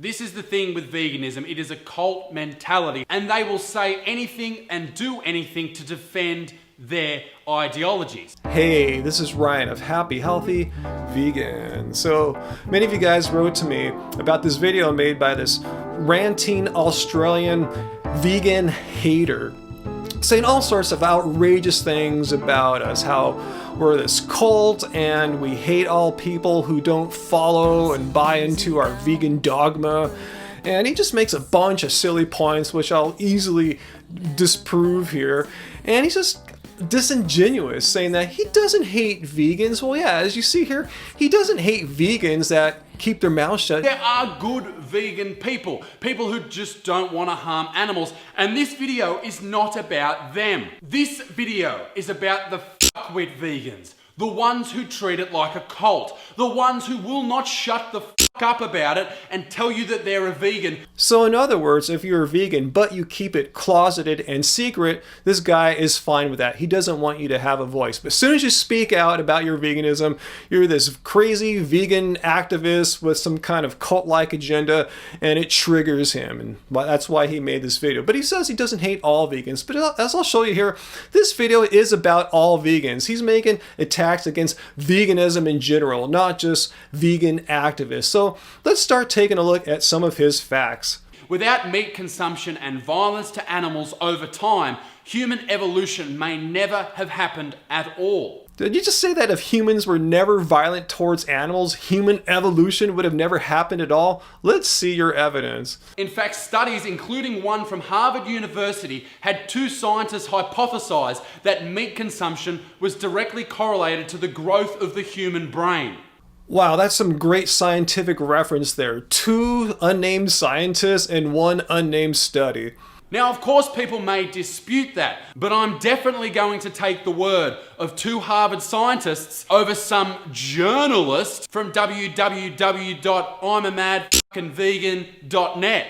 This is the thing with veganism. It is a cult mentality, and they will say anything and do anything to defend their ideologies. Hey, this is Ryan of Happy Healthy Vegan. So many of you guys wrote to me about this video made by this ranting Australian vegan hater, saying all sorts of outrageous things about us, how we're this cult and we hate all people who don't follow and buy into our vegan dogma. And he just makes a bunch of silly points, which I'll easily disprove here. And he's just disingenuous, saying that he doesn't hate vegans. Well, yeah, as you see here, he doesn't hate vegans that keep their mouths shut. There are good vegan people who just don't want to harm animals, and this video is not about them. This video is about the fuckwit vegans, the ones who treat it like a cult, the ones who will not shut the fuck up about it and tell you that they're a vegan. So in other words, if you're a vegan but you keep it closeted and secret, this guy is fine with that. He doesn't want you to have a voice. But as soon as you speak out about your veganism, you're this crazy vegan activist with some kind of cult-like agenda, and it triggers him, and that's why he made this video. But he says he doesn't hate all vegans. But as I'll show you here, this video is about all vegans. He's making attacks against veganism in general, not just vegan activists. So let's start taking a look at some of his facts. Without meat consumption and violence to animals over time, human evolution may never have happened at all. Did you just say that if humans were never violent towards animals, human evolution would have never happened at all? Let's see your evidence. In fact, studies, including one from Harvard University, had two scientists hypothesize that meat consumption was directly correlated to the growth of the human brain. Wow, that's some great scientific reference there. Two unnamed scientists and one unnamed study. Now, of course, people may dispute that, but I'm definitely going to take the word of two Harvard scientists over some journalist from www.imamadvegan.net.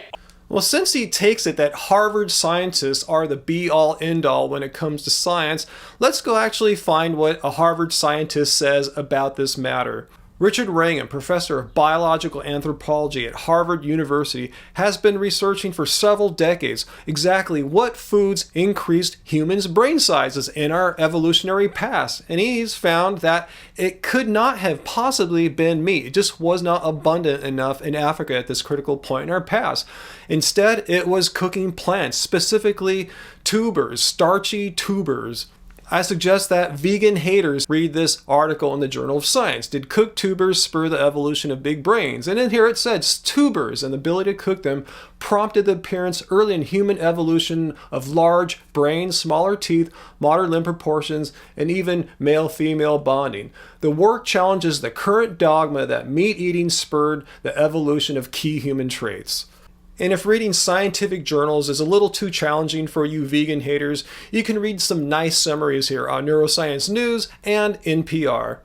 Well, since he takes it that Harvard scientists are the be-all, end-all when it comes to science, let's go actually find what a Harvard scientist says about this matter. Richard Reagan, professor of biological anthropology at Harvard University, has been researching for several decades exactly what foods increased humans' brain sizes in our evolutionary past. And he's found that it could not have possibly been meat. It just was not abundant enough in Africa at this critical point in our past. Instead, it was cooking plants, specifically tubers, starchy tubers. I suggest that vegan haters read this article in the Journal of Science. Did cooked tubers spur the evolution of big brains? And in here it says tubers and the ability to cook them prompted the appearance early in human evolution of large brains, smaller teeth, modern limb proportions, and even male-female bonding. The work challenges the current dogma that meat eating spurred the evolution of key human traits. And if reading scientific journals is a little too challenging for you vegan haters, you can read some nice summaries here on Neuroscience News and NPR.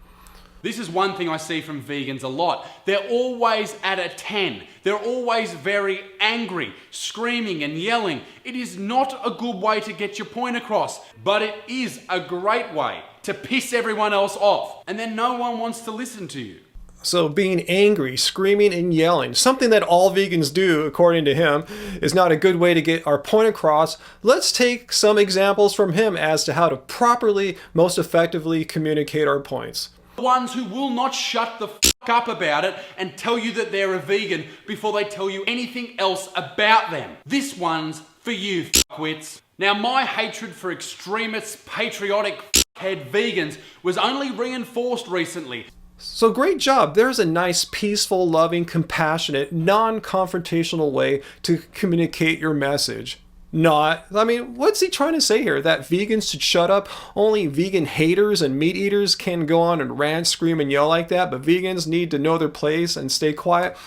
This is one thing I see from vegans a lot. They're always at a 10. They're always very angry, screaming and yelling. It is not a good way to get your point across, but it is a great way to piss everyone else off. And then no one wants to listen to you. So being angry, screaming, and yelling, something that all vegans do, according to him, is not a good way to get our point across. Let's take some examples from him as to how to properly, most effectively communicate our points. The ones who will not shut the fuck up about it and tell you that they're a vegan before they tell you anything else about them. This one's for you, fuckwits. Now, my hatred for extremist, patriotic, fuckhead vegans was only reinforced recently. So great job. There's a nice, peaceful, loving, compassionate, non-confrontational way to communicate your message. What's he trying to say here? That vegans should shut up? Only vegan haters and meat eaters can go on and rant, scream, and yell like that, but vegans need to know their place and stay quiet?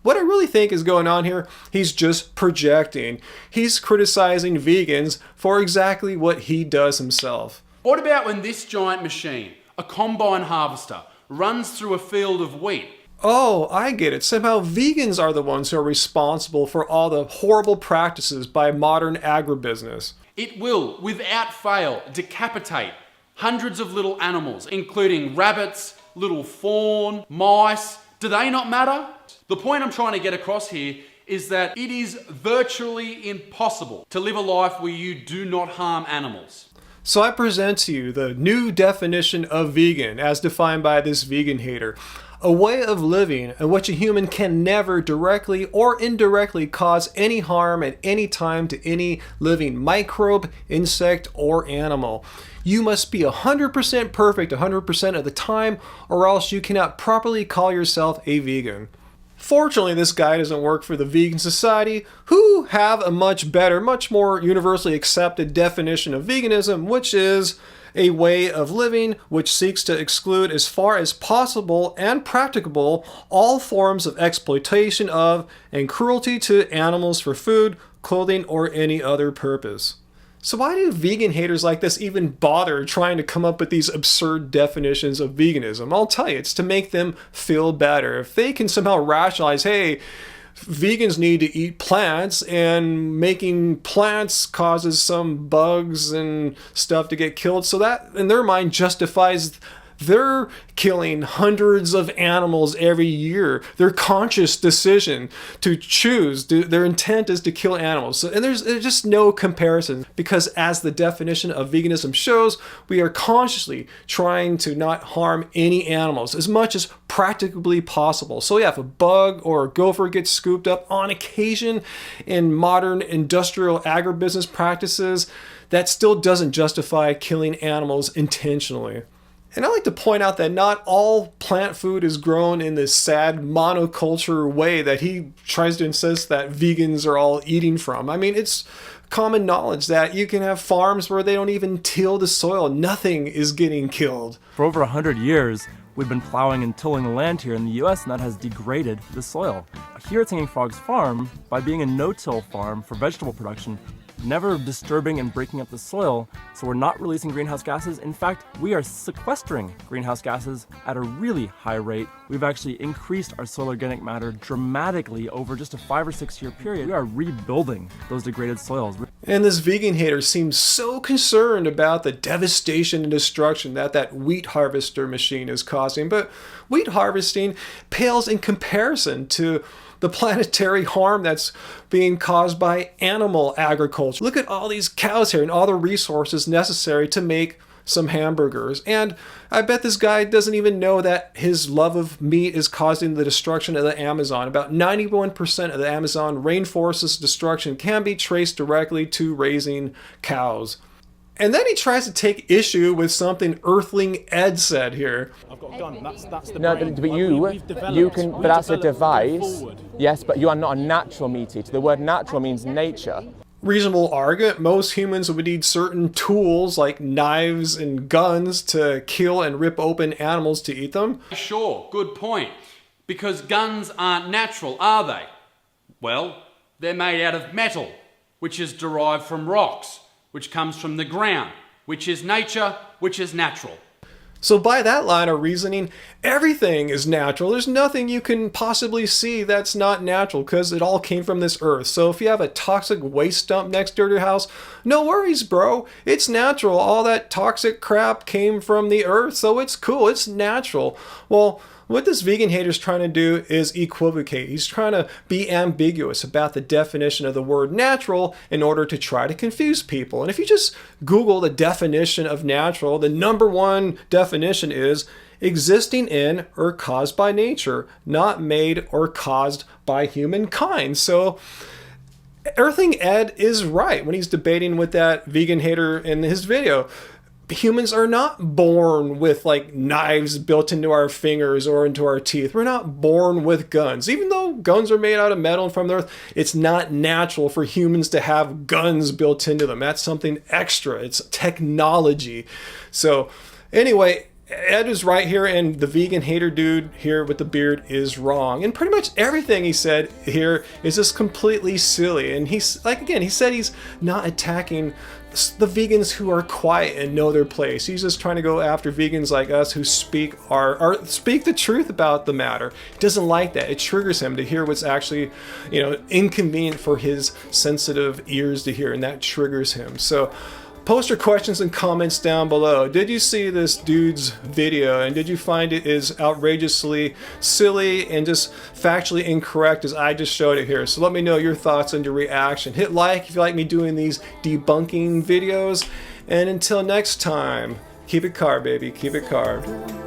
What I really think is going on here, he's just projecting. He's criticizing vegans for exactly what he does himself. What about when this giant machine, a combine harvester, runs through a field of wheat? Oh, I get it. Somehow vegans are the ones who are responsible for all the horrible practices by modern agribusiness. It will, without fail, decapitate hundreds of little animals, including rabbits, little fawn, mice. Do they not matter? The point I'm trying to get across here is that it is virtually impossible to live a life where you do not harm animals. So I present to you the new definition of vegan as defined by this vegan hater. A way of living in which a human can never directly or indirectly cause any harm at any time to any living microbe, insect, or animal. You must be 100% perfect 100% of the time, or else you cannot properly call yourself a vegan. Fortunately, this guy doesn't work for the Vegan Society, who have a much better, much more universally accepted definition of veganism, which is a way of living which seeks to exclude as far as possible and practicable all forms of exploitation of and cruelty to animals for food, clothing, or any other purpose. So why do vegan haters like this even bother trying to come up with these absurd definitions of veganism? I'll tell you, it's to make them feel better. If they can somehow rationalize, hey, vegans need to eat plants, and making plants causes some bugs and stuff to get killed, so that in their mind justifies they're killing hundreds of animals every year. Their conscious decision to choose, their intent is to kill animals. So, and there's just no comparison, because as the definition of veganism shows, we are consciously trying to not harm any animals as much as practically possible. So yeah, if a bug or a gopher gets scooped up on occasion in modern industrial agribusiness practices, that still doesn't justify killing animals intentionally. And I like to point out that not all plant food is grown in this sad monoculture way that he tries to insist that vegans are all eating from. I mean, it's common knowledge that you can have farms where they don't even till the soil. Nothing is getting killed. For over 100 years, we've been plowing and tilling the land here in the US, and that has degraded the soil. Here at Singing Frog's farm, by being a no-till farm for vegetable production, never disturbing and breaking up the soil, so we're not releasing greenhouse gases. In fact, we are sequestering greenhouse gases at a really high rate. We've actually increased our soil organic matter dramatically over just a 5 or 6 year period. We are rebuilding those degraded soils. And this vegan hater seems so concerned about the devastation and destruction that wheat harvester machine is causing, but wheat harvesting pales in comparison to the planetary harm that's being caused by animal agriculture. Look at all these cows here and all the resources necessary to make some hamburgers. And I bet this guy doesn't even know that his love of meat is causing the destruction of the Amazon. About 91% of the Amazon rainforest's destruction can be traced directly to raising cows. And then he tries to take issue with something Earthling Ed said here. I've got a gun. That's the no, brain. but you can. But that's a device. Yes, but you are not a natural meat eater. The word natural means nature. Reasonable argument. Most humans would need certain tools like knives and guns to kill and rip open animals to eat them. Sure, good point. Because guns aren't natural, are they? Well, they're made out of metal, which is derived from rocks, which comes from the ground, which is nature, which is natural. So by that line of reasoning, everything is natural. There's nothing you can possibly see that's not natural because it all came from this earth. So if you have a toxic waste dump next door to your house, no worries, bro. It's natural. All that toxic crap came from the earth, so it's cool. It's natural. Well, what this vegan hater is trying to do is equivocate. He's trying to be ambiguous about the definition of the word natural in order to try to confuse people. And if you just Google the definition of natural, the number one definition is existing in or caused by nature, not made or caused by humankind. So Earthling Ed is right when he's debating with that vegan hater in his video. Humans are not born with like knives built into our fingers or into our teeth. We're not born with guns. Even though guns are made out of metal and from the earth, it's not natural for humans to have guns built into them. That's something extra. It's technology. So anyway, Ed is right here, and the vegan hater dude here with the beard is wrong. And pretty much everything he said here is just completely silly. And he's like, again, he said he's not attacking the vegans who are quiet and know their place. He's just trying to go after vegans like us who speak the truth about the matter. He doesn't like that. It triggers him to hear what's actually, inconvenient for his sensitive ears to hear, and that triggers him. So Post your questions and comments down below. Did you see this dude's video and did you find it as outrageously silly and just factually incorrect as I just showed it here? So let me know your thoughts and your reaction. Hit like if you like me doing these debunking videos. And until next time, keep it carved, baby. Keep it carved.